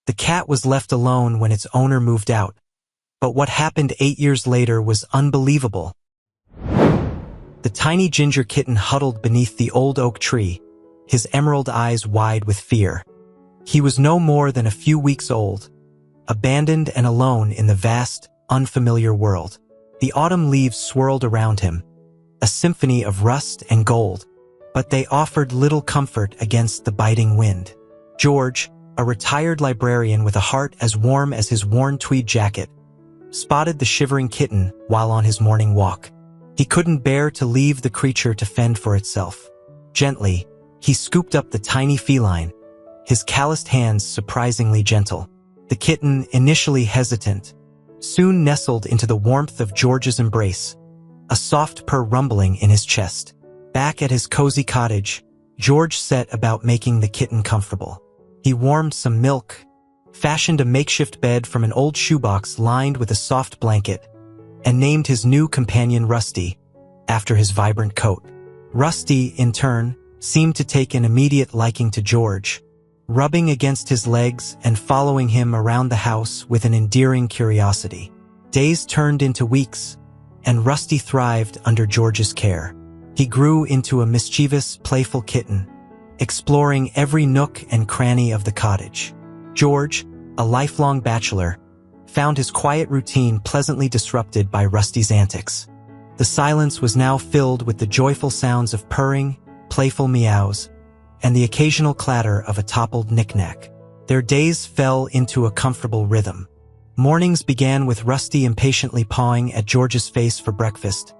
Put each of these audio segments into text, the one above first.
The cat was left alone when its owner moved out. But what happened 8 years later was unbelievable. The tiny ginger kitten huddled beneath the old oak tree, his emerald eyes wide with fear. He was no more than a few weeks old, abandoned and alone in the vast, unfamiliar world. The autumn leaves swirled around him, a symphony of rust and gold, but they offered little comfort against the biting wind. George, a retired librarian with a heart as warm as his worn tweed jacket, spotted the shivering kitten while on his morning walk. He couldn't bear to leave the creature to fend for itself. Gently, he scooped up the tiny feline, his calloused hands surprisingly gentle. The kitten, initially hesitant, soon nestled into the warmth of George's embrace, a soft purr rumbling in his chest. Back at his cozy cottage, George set about making the kitten comfortable. He warmed some milk, fashioned a makeshift bed from an old shoebox lined with a soft blanket, and named his new companion Rusty, after his vibrant coat. Rusty, in turn, seemed to take an immediate liking to George, rubbing against his legs and following him around the house with an endearing curiosity. Days turned into weeks, and Rusty thrived under George's care. He grew into a mischievous, playful kitten, exploring every nook and cranny of the cottage. George, a lifelong bachelor, found his quiet routine pleasantly disrupted by Rusty's antics. The silence was now filled with the joyful sounds of purring, playful meows, and the occasional clatter of a toppled knick-knack. Their days fell into a comfortable rhythm. Mornings began with Rusty impatiently pawing at George's face for breakfast,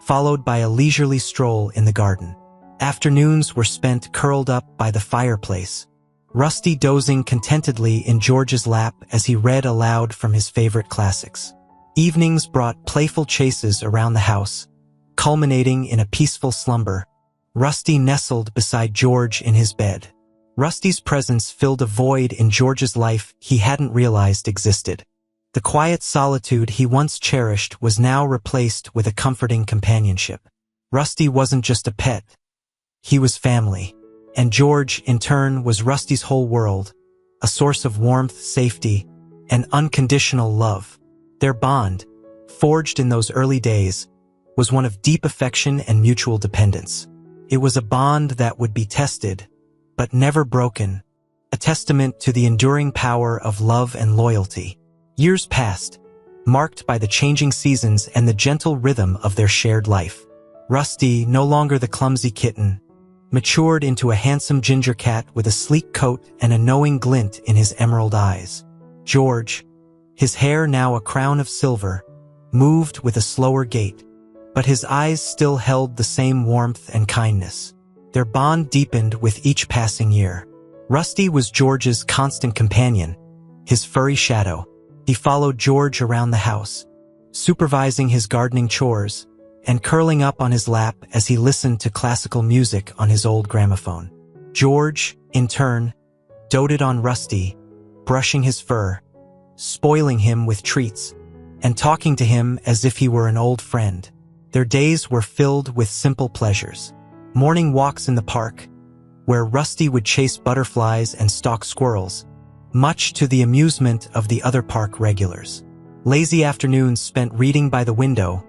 followed by a leisurely stroll in the garden. Afternoons were spent curled up by the fireplace, Rusty dozing contentedly in George's lap as he read aloud from his favorite classics. Evenings brought playful chases around the house, culminating in a peaceful slumber. Rusty nestled beside George in his bed. Rusty's presence filled a void in George's life he hadn't realized existed. The quiet solitude he once cherished was now replaced with a comforting companionship. Rusty wasn't just a pet. He was family. And George, in turn, was Rusty's whole world, a source of warmth, safety, and unconditional love. Their bond, forged in those early days, was one of deep affection and mutual dependence. It was a bond that would be tested, but never broken, a testament to the enduring power of love and loyalty. Years passed, marked by the changing seasons and the gentle rhythm of their shared life. Rusty, no longer the clumsy kitten, matured into a handsome ginger cat with a sleek coat and a knowing glint in his emerald eyes. George, his hair now a crown of silver, moved with a slower gait, but his eyes still held the same warmth and kindness. Their bond deepened with each passing year. Rusty was George's constant companion, his furry shadow. He followed George around the house, supervising his gardening chores, and curling up on his lap as he listened to classical music on his old gramophone. George, in turn, doted on Rusty, brushing his fur, spoiling him with treats, and talking to him as if he were an old friend. Their days were filled with simple pleasures. Morning walks in the park, where Rusty would chase butterflies and stalk squirrels, much to the amusement of the other park regulars. Lazy afternoons spent reading by the window,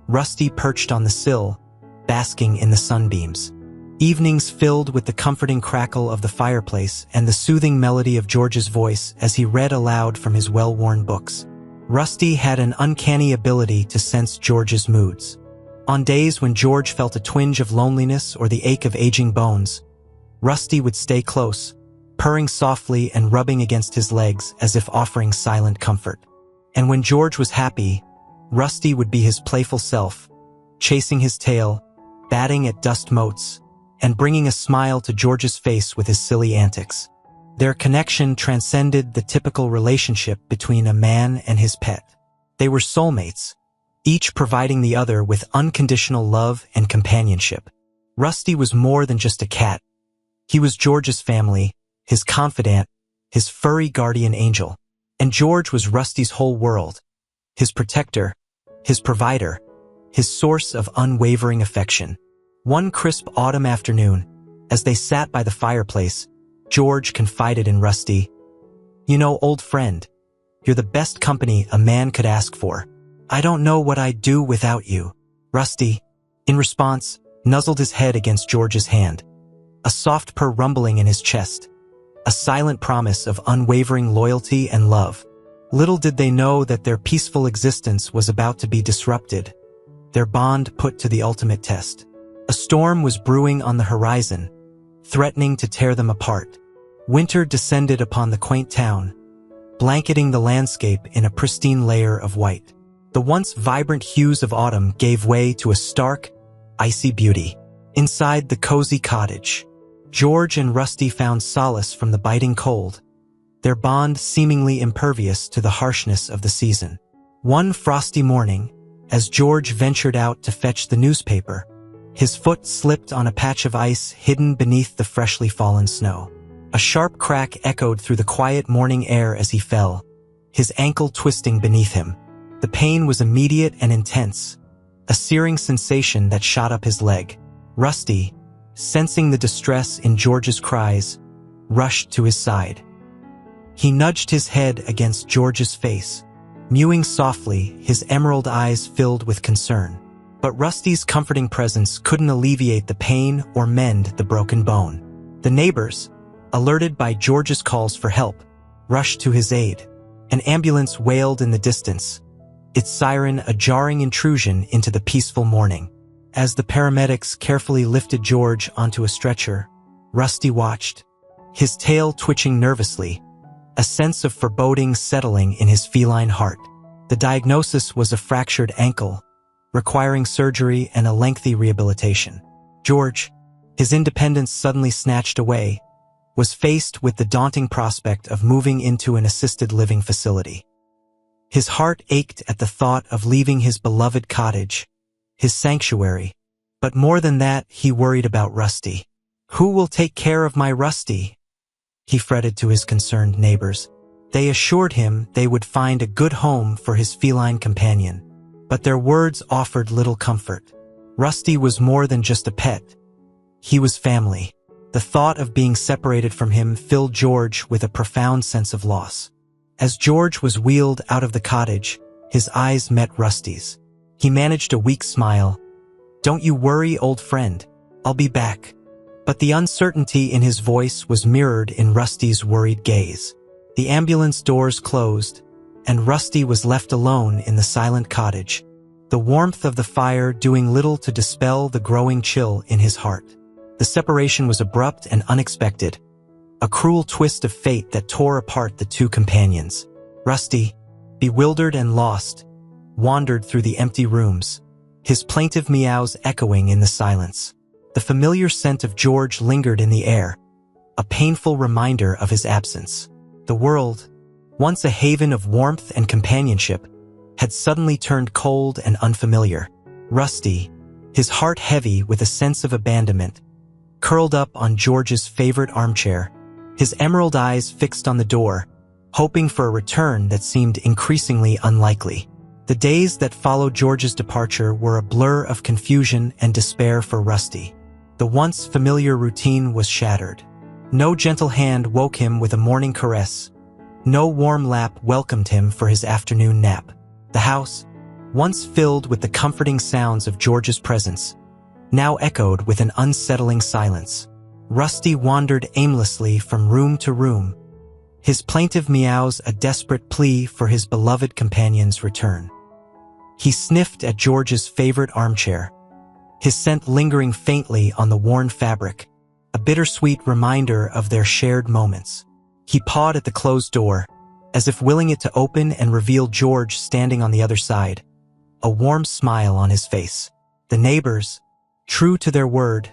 Rusty perched on the sill, basking in the sunbeams. Evenings filled with the comforting crackle of the fireplace and the soothing melody of George's voice as he read aloud from his well-worn books. Rusty had an uncanny ability to sense George's moods. On days when George felt a twinge of loneliness or the ache of aging bones, Rusty would stay close, purring softly and rubbing against his legs as if offering silent comfort. And when George was happy, Rusty would be his playful self, chasing his tail, batting at dust motes, and bringing a smile to George's face with his silly antics. Their connection transcended the typical relationship between a man and his pet. They were soulmates, each providing the other with unconditional love and companionship. Rusty was more than just a cat. He was George's family, his confidant, his furry guardian angel. And George was Rusty's whole world, his protector, his provider, his source of unwavering affection. One crisp autumn afternoon, as they sat by the fireplace, George confided in Rusty, "You know, old friend, you're the best company a man could ask for. I don't know what I'd do without you." Rusty, in response, nuzzled his head against George's hand, a soft purr rumbling in his chest, a silent promise of unwavering loyalty and love. Little did they know that their peaceful existence was about to be disrupted, their bond put to the ultimate test. A storm was brewing on the horizon, threatening to tear them apart. Winter descended upon the quaint town, blanketing the landscape in a pristine layer of white. The once vibrant hues of autumn gave way to a stark, icy beauty. Inside the cozy cottage, George and Rusty found solace from the biting cold, their bond seemingly impervious to the harshness of the season. One frosty morning, as George ventured out to fetch the newspaper, his foot slipped on a patch of ice hidden beneath the freshly fallen snow. A sharp crack echoed through the quiet morning air as he fell, his ankle twisting beneath him. The pain was immediate and intense, a searing sensation that shot up his leg. Rusty, sensing the distress in George's cries, rushed to his side. He nudged his head against George's face, mewing softly, his emerald eyes filled with concern. But Rusty's comforting presence couldn't alleviate the pain or mend the broken bone. The neighbors, alerted by George's calls for help, rushed to his aid. An ambulance wailed in the distance, its siren a jarring intrusion into the peaceful morning. As the paramedics carefully lifted George onto a stretcher, Rusty watched, his tail twitching nervously, a sense of foreboding settling in his feline heart. The diagnosis was a fractured ankle, requiring surgery and a lengthy rehabilitation. George, his independence suddenly snatched away, was faced with the daunting prospect of moving into an assisted living facility. His heart ached at the thought of leaving his beloved cottage, his sanctuary. But more than that, he worried about Rusty. "Who will take care of my Rusty?" he fretted to his concerned neighbors. They assured him they would find a good home for his feline companion. But their words offered little comfort. Rusty was more than just a pet. He was family. The thought of being separated from him filled George with a profound sense of loss. As George was wheeled out of the cottage, his eyes met Rusty's. He managed a weak smile. "Don't you worry, old friend. I'll be back." But the uncertainty in his voice was mirrored in Rusty's worried gaze. The ambulance doors closed, and Rusty was left alone in the silent cottage, the warmth of the fire doing little to dispel the growing chill in his heart. The separation was abrupt and unexpected, a cruel twist of fate that tore apart the two companions. Rusty, bewildered and lost, wandered through the empty rooms, his plaintive meows echoing in the silence. The familiar scent of George lingered in the air, a painful reminder of his absence. The world, once a haven of warmth and companionship, had suddenly turned cold and unfamiliar. Rusty, his heart heavy with a sense of abandonment, curled up on George's favorite armchair, his emerald eyes fixed on the door, hoping for a return that seemed increasingly unlikely. The days that followed George's departure were a blur of confusion and despair for Rusty. The once familiar routine was shattered. No gentle hand woke him with a morning caress. No warm lap welcomed him for his afternoon nap. The house, once filled with the comforting sounds of George's presence, now echoed with an unsettling silence. Rusty wandered aimlessly from room to room, his plaintive meows a desperate plea for his beloved companion's return. He sniffed at George's favorite armchair, his scent lingering faintly on the worn fabric, a bittersweet reminder of their shared moments. He pawed at the closed door, as if willing it to open and reveal George standing on the other side, a warm smile on his face. The neighbors, true to their word,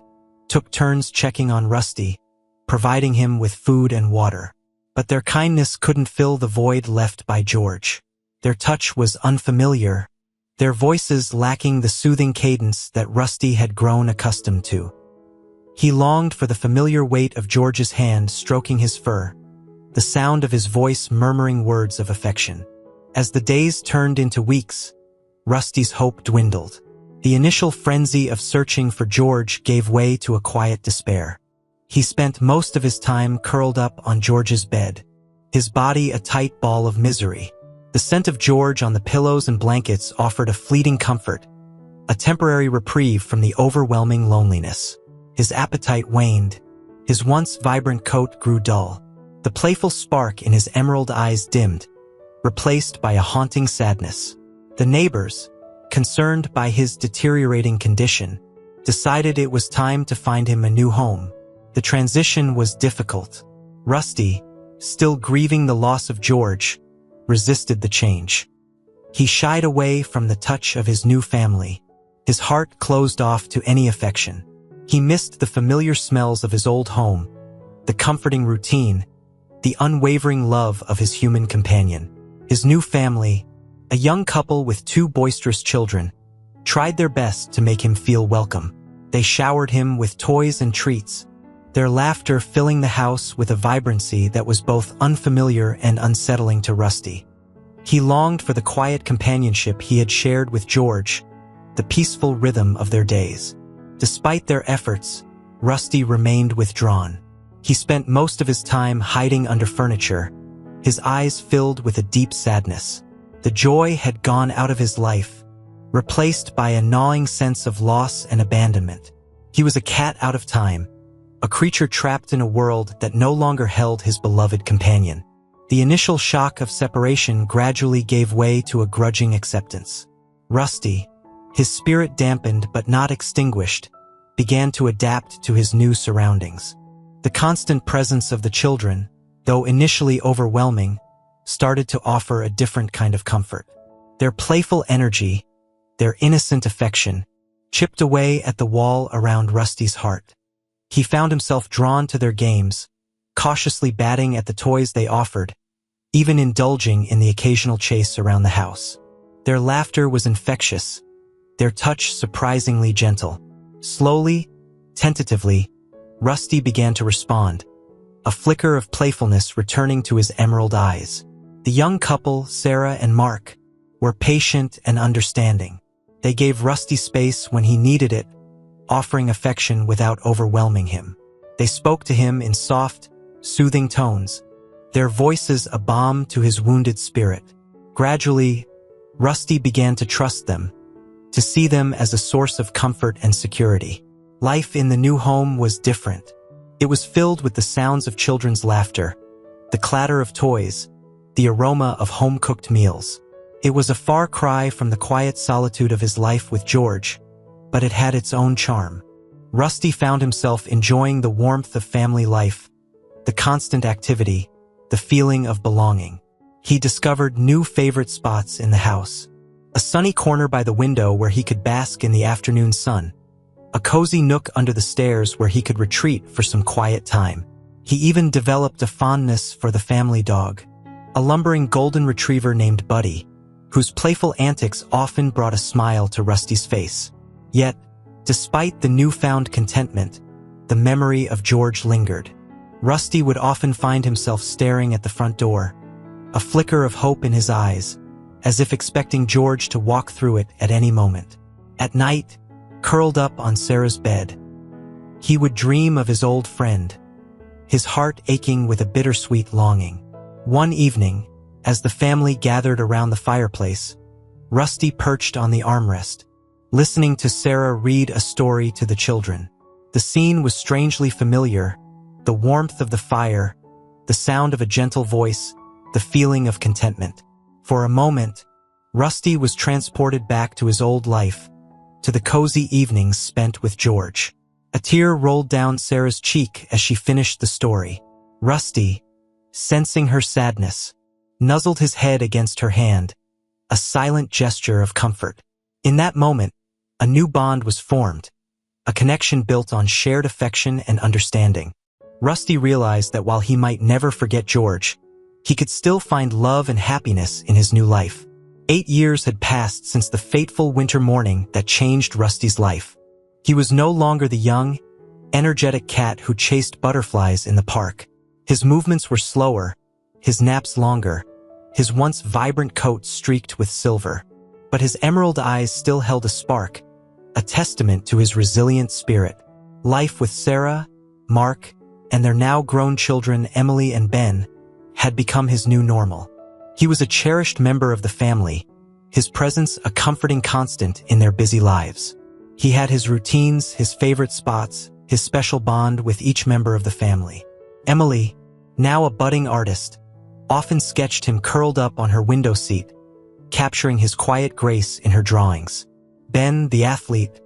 took turns checking on Rusty, providing him with food and water. But their kindness couldn't fill the void left by George. Their touch was unfamiliar, their voices lacking the soothing cadence that Rusty had grown accustomed to. He longed for the familiar weight of George's hand stroking his fur, the sound of his voice murmuring words of affection. As the days turned into weeks, Rusty's hope dwindled. The initial frenzy of searching for George gave way to a quiet despair. He spent most of his time curled up on George's bed, his body a tight ball of misery. The scent of George on the pillows and blankets offered a fleeting comfort, a temporary reprieve from the overwhelming loneliness. His appetite waned. His once vibrant coat grew dull. The playful spark in his emerald eyes dimmed, replaced by a haunting sadness. The neighbors, concerned by his deteriorating condition, decided it was time to find him a new home. The transition was difficult. Rusty, still grieving the loss of George, resisted the change. He shied away from the touch of his new family. His heart closed off to any affection. He missed the familiar smells of his old home, the comforting routine, the unwavering love of his human companion. His new family, a young couple with 2 boisterous children, tried their best to make him feel welcome. They showered him with toys and treats, their laughter filling the house with a vibrancy that was both unfamiliar and unsettling to Rusty. He longed for the quiet companionship he had shared with George, the peaceful rhythm of their days. Despite their efforts, Rusty remained withdrawn. He spent most of his time hiding under furniture, his eyes filled with a deep sadness. The joy had gone out of his life, replaced by a gnawing sense of loss and abandonment. He was a cat out of time, a creature trapped in a world that no longer held his beloved companion. The initial shock of separation gradually gave way to a grudging acceptance. Rusty, his spirit dampened but not extinguished, began to adapt to his new surroundings. The constant presence of the children, though initially overwhelming, started to offer a different kind of comfort. Their playful energy, their innocent affection, chipped away at the wall around Rusty's heart. He found himself drawn to their games, cautiously batting at the toys they offered, even indulging in the occasional chase around the house. Their laughter was infectious, their touch surprisingly gentle. Slowly, tentatively, Rusty began to respond, a flicker of playfulness returning to his emerald eyes. The young couple, Sarah and Mark, were patient and understanding. They gave Rusty space when he needed it, offering affection without overwhelming him. They spoke to him in soft, soothing tones, their voices a balm to his wounded spirit. Gradually, Rusty began to trust them, to see them as a source of comfort and security. Life in the new home was different. It was filled with the sounds of children's laughter, the clatter of toys, the aroma of home-cooked meals. It was a far cry from the quiet solitude of his life with George, but it had its own charm. Rusty found himself enjoying the warmth of family life, the constant activity, the feeling of belonging. He discovered new favorite spots in the house. A sunny corner by the window where he could bask in the afternoon sun. A cozy nook under the stairs where he could retreat for some quiet time. He even developed a fondness for the family dog, a lumbering golden retriever named Buddy, whose playful antics often brought a smile to Rusty's face. Yet, despite the newfound contentment, the memory of George lingered. Rusty would often find himself staring at the front door, a flicker of hope in his eyes, as if expecting George to walk through it at any moment. At night, curled up on Sarah's bed, he would dream of his old friend, his heart aching with a bittersweet longing. One evening, as the family gathered around the fireplace, Rusty perched on the armrest, listening to Sarah read a story to the children. The scene was strangely familiar, the warmth of the fire, the sound of a gentle voice, the feeling of contentment. For a moment, Rusty was transported back to his old life, to the cozy evenings spent with George. A tear rolled down Sarah's cheek as she finished the story. Rusty, sensing her sadness, nuzzled his head against her hand, a silent gesture of comfort. In that moment, a new bond was formed, a connection built on shared affection and understanding. Rusty realized that while he might never forget George, he could still find love and happiness in his new life. 8 years had passed since the fateful winter morning that changed Rusty's life. He was no longer the young, energetic cat who chased butterflies in the park. His movements were slower, his naps longer, his once vibrant coat streaked with silver. But his emerald eyes still held a spark, a testament to his resilient spirit. Life with Sarah, Mark, and their now grown children Emily and Ben had become his new normal. He was a cherished member of the family, his presence a comforting constant in their busy lives. He had his routines, his favorite spots, his special bond with each member of the family. Emily, now a budding artist, often sketched him curled up on her window seat, capturing his quiet grace in her drawings. Ben, the athlete,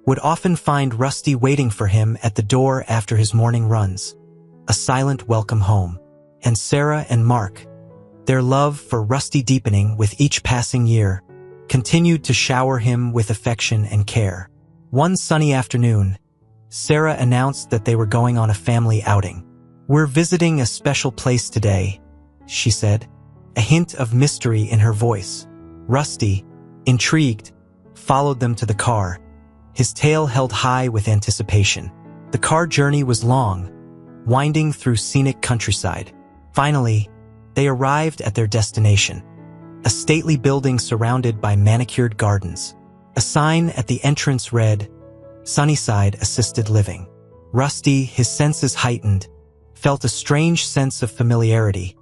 would often find Rusty waiting for him at the door after his morning runs, a silent welcome home. And Sarah and Mark, their love for Rusty deepening with each passing year, continued to shower him with affection and care. One sunny afternoon, Sarah announced that they were going on a family outing. "We're visiting a special place today," she said, a hint of mystery in her voice. Rusty, intrigued, followed them to the car, his tail held high with anticipation. The car journey was long, winding through scenic countryside. Finally, they arrived at their destination, a stately building surrounded by manicured gardens. A sign at the entrance read, "Sunnyside Assisted Living." Rusty, his senses heightened, felt a strange sense of familiarity,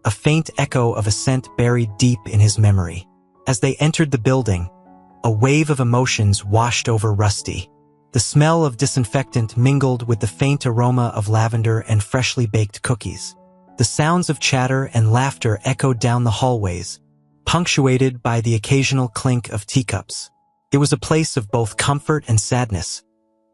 a faint echo of a scent buried deep in his memory. As they entered the building, a wave of emotions washed over Rusty. The smell of disinfectant mingled with the faint aroma of lavender and freshly baked cookies. The sounds of chatter and laughter echoed down the hallways, punctuated by the occasional clink of teacups. It was a place of both comfort and sadness,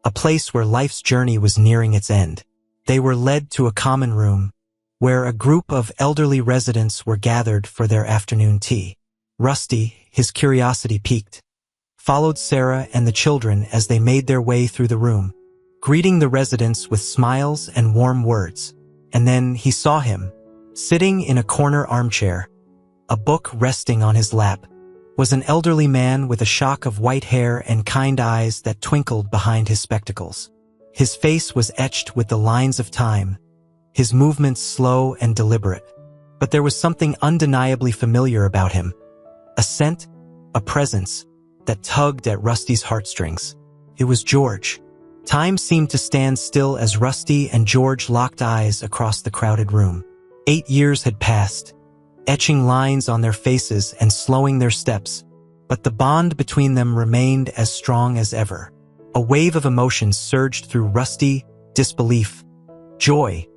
a place where life's journey was nearing its end. They were led to a common room, where a group of elderly residents were gathered for their afternoon tea. Rusty, his curiosity piqued, followed Sarah and the children as they made their way through the room, greeting the residents with smiles and warm words. And then he saw him, sitting in a corner armchair, a book resting on his lap, was an elderly man with a shock of white hair and kind eyes that twinkled behind his spectacles. His face was etched with the lines of time, his movements slow and deliberate. But there was something undeniably familiar about him, a scent, a presence, that tugged at Rusty's heartstrings. It was George. Time seemed to stand still as Rusty and George locked eyes across the crowded room. 8 years had passed, etching lines on their faces and slowing their steps, but the bond between them remained as strong as ever. A wave of emotions surged through Rusty: disbelief, joy,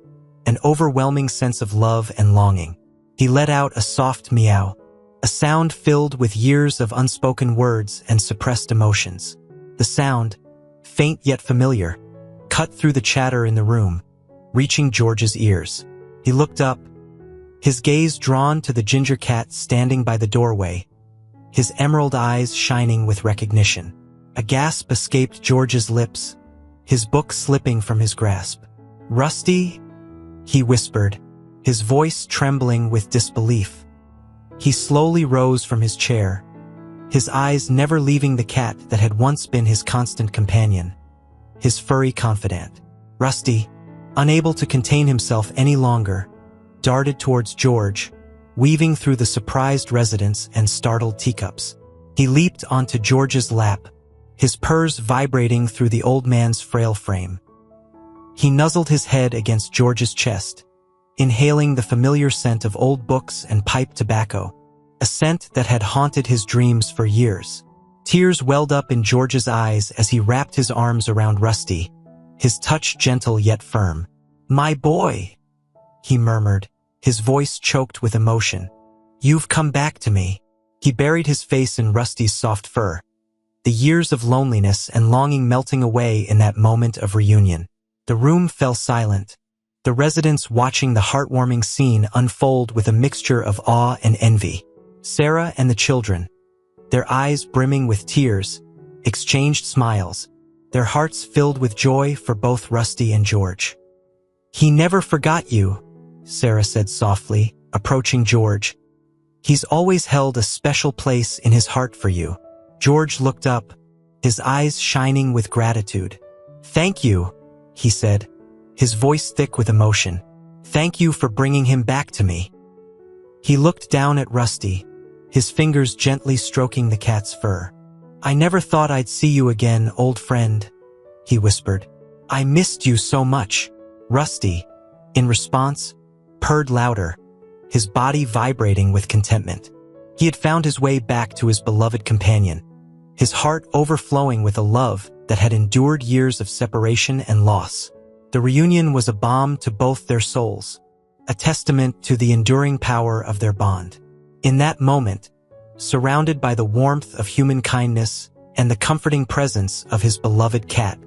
an overwhelming sense of love and longing. He let out a soft meow, a sound filled with years of unspoken words and suppressed emotions. The sound, faint yet familiar, cut through the chatter in the room, reaching George's ears. He looked up, his gaze drawn to the ginger cat standing by the doorway, his emerald eyes shining with recognition. A gasp escaped George's lips, his book slipping from his grasp. "Rusty?" he whispered, his voice trembling with disbelief. He slowly rose from his chair, his eyes never leaving the cat that had once been his constant companion, his furry confidant. Rusty, unable to contain himself any longer, darted towards George, weaving through the surprised residents and startled teacups. He leaped onto George's lap, his purrs vibrating through the old man's frail frame. He nuzzled his head against George's chest, inhaling the familiar scent of old books and pipe tobacco, a scent that had haunted his dreams for years. Tears welled up in George's eyes as he wrapped his arms around Rusty, his touch gentle yet firm. "My boy," he murmured, his voice choked with emotion. "You've come back to me." He buried his face in Rusty's soft fur, the years of loneliness and longing melting away in that moment of reunion. The room fell silent, the residents watching the heartwarming scene unfold with a mixture of awe and envy. Sarah and the children, their eyes brimming with tears, exchanged smiles, their hearts filled with joy for both Rusty and George. "He never forgot you," Sarah said softly, approaching George. "He's always held a special place in his heart for you." George looked up, his eyes shining with gratitude. "Thank you," he said, his voice thick with emotion. "Thank you for bringing him back to me." He looked down at Rusty, his fingers gently stroking the cat's fur. "I never thought I'd see you again, old friend," he whispered. "I missed you so much." Rusty, in response, purred louder, his body vibrating with contentment. He had found his way back to his beloved companion, his heart overflowing with a love that had endured years of separation and loss. The reunion was a balm to both their souls, a testament to the enduring power of their bond. In that moment, surrounded by the warmth of human kindness and the comforting presence of his beloved cat,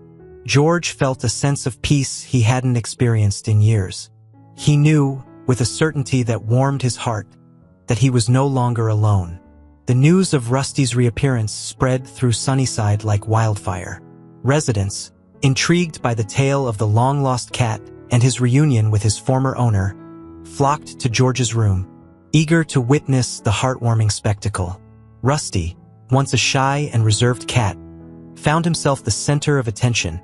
George felt a sense of peace he hadn't experienced in years. He knew, with a certainty that warmed his heart, that he was no longer alone. The news of Rusty's reappearance spread through Sunnyside like wildfire. Residents, intrigued by the tale of the long-lost cat and his reunion with his former owner, flocked to George's room, eager to witness the heartwarming spectacle. Rusty, once a shy and reserved cat, found himself the center of attention,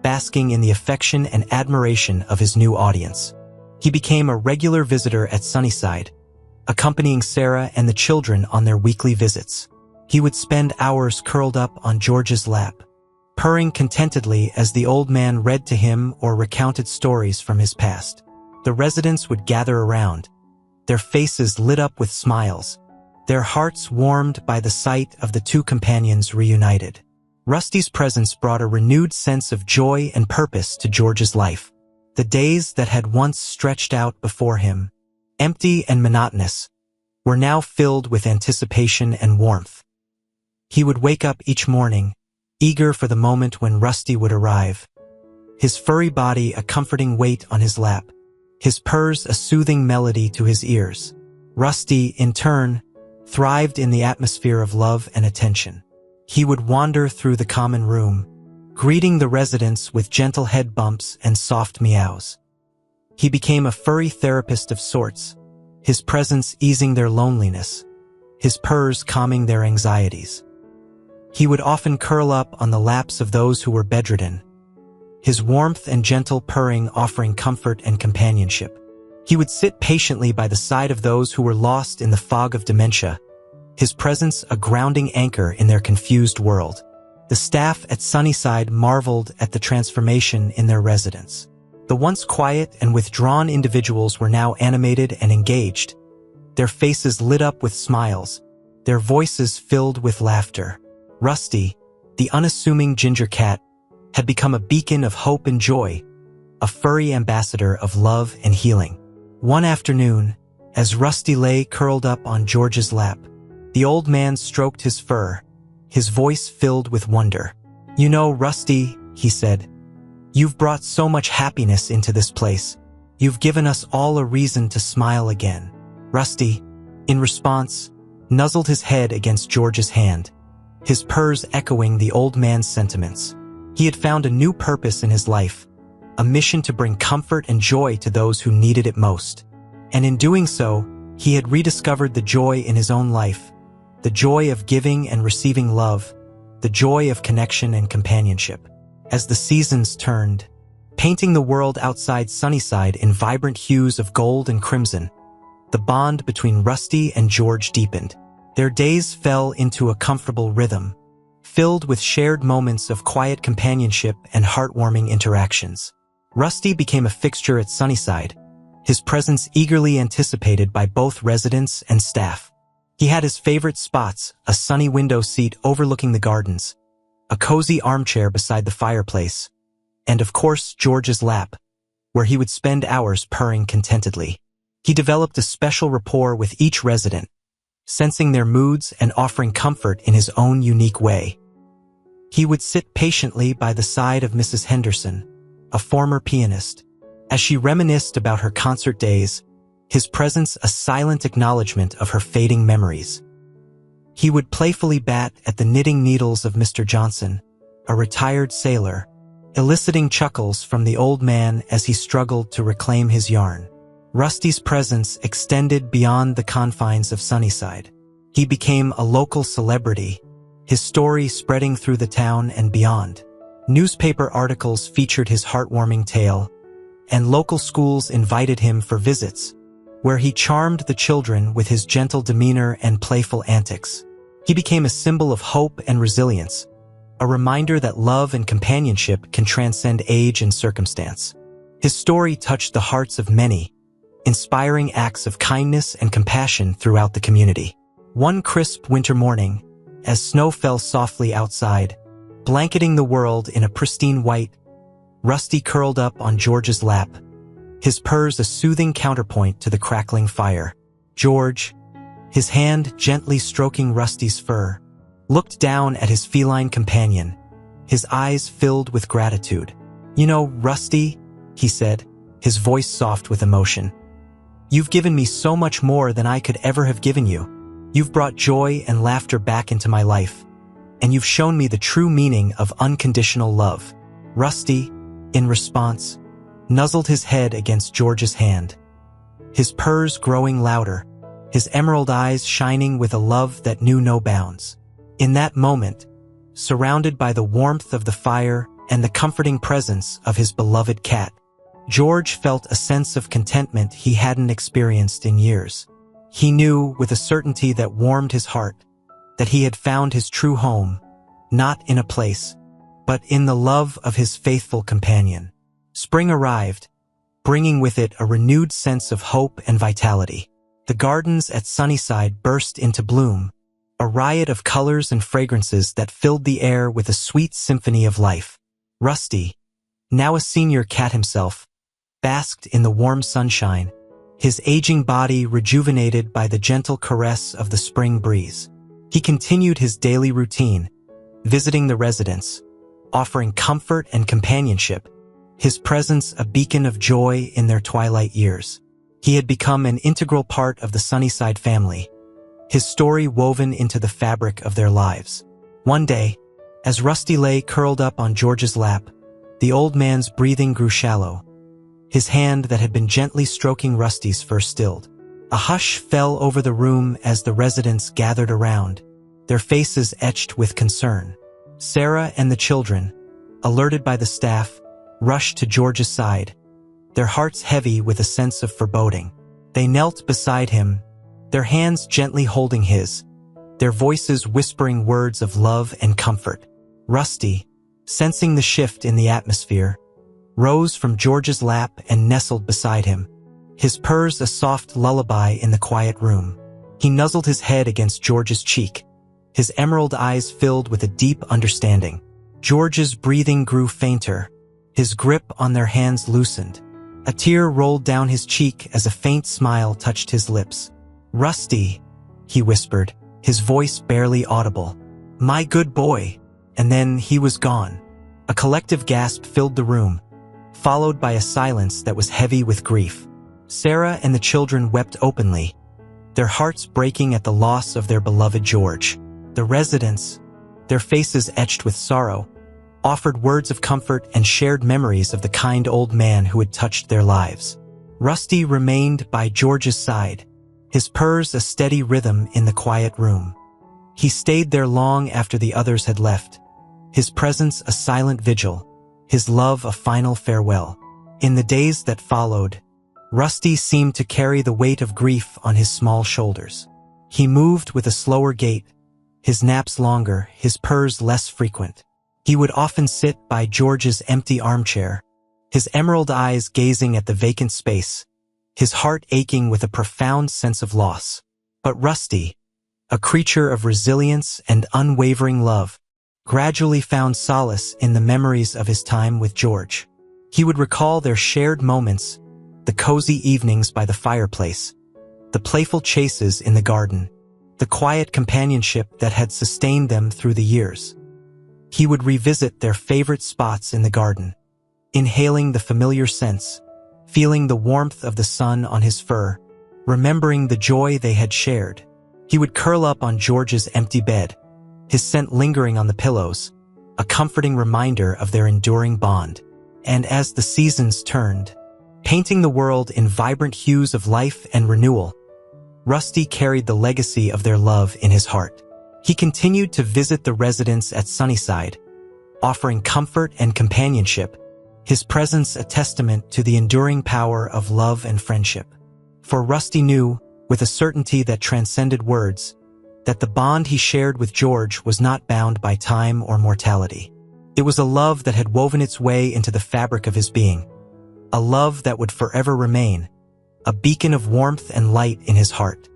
basking in the affection and admiration of his new audience. He became a regular visitor at Sunnyside, accompanying Sarah and the children on their weekly visits. He would spend hours curled up on George's lap, purring contentedly as the old man read to him or recounted stories from his past. The residents would gather around, their faces lit up with smiles, their hearts warmed by the sight of the two companions reunited. Rusty's presence brought a renewed sense of joy and purpose to George's life. The days that had once stretched out before him, empty and monotonous, were now filled with anticipation and warmth. He would wake up each morning, eager for the moment when Rusty would arrive, his furry body a comforting weight on his lap, his purrs a soothing melody to his ears. Rusty, in turn, thrived in the atmosphere of love and attention. He would wander through the common room, greeting the residents with gentle head bumps and soft meows. He became a furry therapist of sorts, his presence easing their loneliness, his purrs calming their anxieties. He would often curl up on the laps of those who were bedridden, his warmth and gentle purring offering comfort and companionship. He would sit patiently by the side of those who were lost in the fog of dementia, his presence a grounding anchor in their confused world. The staff at Sunnyside marveled at the transformation in their residents. The once quiet and withdrawn individuals were now animated and engaged, their faces lit up with smiles, their voices filled with laughter. Rusty, the unassuming ginger cat, had become a beacon of hope and joy, a furry ambassador of love and healing. One afternoon, as Rusty lay curled up on George's lap, the old man stroked his fur, his voice filled with wonder. "You know, Rusty," he said, "you've brought so much happiness into this place. You've given us all a reason to smile again." Rusty, in response, nuzzled his head against George's hand, his purrs echoing the old man's sentiments. He had found a new purpose in his life, a mission to bring comfort and joy to those who needed it most. And in doing so, he had rediscovered the joy in his own life, the joy of giving and receiving love, the joy of connection and companionship. As the seasons turned, painting the world outside Sunnyside in vibrant hues of gold and crimson, the bond between Rusty and George deepened. Their days fell into a comfortable rhythm, filled with shared moments of quiet companionship and heartwarming interactions. Rusty became a fixture at Sunnyside, his presence eagerly anticipated by both residents and staff. He had his favorite spots, a sunny window seat overlooking the gardens, a cozy armchair beside the fireplace, and of course George's lap, where he would spend hours purring contentedly. He developed a special rapport with each resident, sensing their moods and offering comfort in his own unique way. He would sit patiently by the side of Mrs. Henderson, a former pianist, as she reminisced about her concert days, his presence a silent acknowledgement of her fading memories. He would playfully bat at the knitting needles of Mr. Johnson, a retired sailor, eliciting chuckles from the old man as he struggled to reclaim his yarn. Rusty's presence extended beyond the confines of Sunnyside. He became a local celebrity, his story spreading through the town and beyond. Newspaper articles featured his heartwarming tale, and local schools invited him for visits, where he charmed the children with his gentle demeanor and playful antics. He became a symbol of hope and resilience, a reminder that love and companionship can transcend age and circumstance. His story touched the hearts of many, inspiring acts of kindness and compassion throughout the community. One crisp winter morning, as snow fell softly outside, blanketing the world in a pristine white, Rusty curled up on George's lap, his purrs a soothing counterpoint to the crackling fire. George, his hand gently stroking Rusty's fur, looked down at his feline companion, his eyes filled with gratitude. "You know, Rusty," he said, his voice soft with emotion, "you've given me so much more than I could ever have given you. You've brought joy and laughter back into my life, and you've shown me the true meaning of unconditional love." Rusty, in response, nuzzled his head against George's hand, his purrs growing louder, his emerald eyes shining with a love that knew no bounds. In that moment, surrounded by the warmth of the fire and the comforting presence of his beloved cat, George felt a sense of contentment he hadn't experienced in years. He knew with a certainty that warmed his heart that he had found his true home, not in a place, but in the love of his faithful companion. Spring arrived, bringing with it a renewed sense of hope and vitality. The gardens at Sunnyside burst into bloom, a riot of colors and fragrances that filled the air with a sweet symphony of life. Rusty, now a senior cat himself, basked in the warm sunshine, his aging body rejuvenated by the gentle caress of the spring breeze. He continued his daily routine, visiting the residents, offering comfort and companionship, his presence a beacon of joy in their twilight years. He had become an integral part of the Sunnyside family, his story woven into the fabric of their lives. One day, as Rusty lay curled up on George's lap, the old man's breathing grew shallow. His hand that had been gently stroking Rusty's fur stilled. A hush fell over the room as the residents gathered around, their faces etched with concern. Sarah and the children, alerted by the staff, rushed to George's side, their hearts heavy with a sense of foreboding. They knelt beside him, their hands gently holding his, their voices whispering words of love and comfort. Rusty, sensing the shift in the atmosphere, rose from George's lap and nestled beside him, his purrs a soft lullaby in the quiet room. He nuzzled his head against George's cheek, his emerald eyes filled with a deep understanding. George's breathing grew fainter, his grip on their hands loosened. A tear rolled down his cheek as a faint smile touched his lips. "Rusty," he whispered, his voice barely audible. "My good boy." And then he was gone. A collective gasp filled the room, followed by a silence that was heavy with grief. Sarah and the children wept openly, their hearts breaking at the loss of their beloved George. The residents, their faces etched with sorrow, offered words of comfort and shared memories of the kind old man who had touched their lives. Rusty remained by George's side, his purrs a steady rhythm in the quiet room. He stayed there long after the others had left, his presence a silent vigil, his love a final farewell. In the days that followed, Rusty seemed to carry the weight of grief on his small shoulders. He moved with a slower gait, his naps longer, his purrs less frequent. He would often sit by George's empty armchair, his emerald eyes gazing at the vacant space, his heart aching with a profound sense of loss. But Rusty, a creature of resilience and unwavering love, gradually found solace in the memories of his time with George. He would recall their shared moments, the cozy evenings by the fireplace, the playful chases in the garden, the quiet companionship that had sustained them through the years. He would revisit their favorite spots in the garden, inhaling the familiar scents, feeling the warmth of the sun on his fur, remembering the joy they had shared. He would curl up on George's empty bed, his scent lingering on the pillows, a comforting reminder of their enduring bond. And as the seasons turned, painting the world in vibrant hues of life and renewal, Rusty carried the legacy of their love in his heart. He continued to visit the residents at Sunnyside, offering comfort and companionship, his presence a testament to the enduring power of love and friendship. For Rusty knew, with a certainty that transcended words, that the bond he shared with George was not bound by time or mortality. It was a love that had woven its way into the fabric of his being, a love that would forever remain, a beacon of warmth and light in his heart.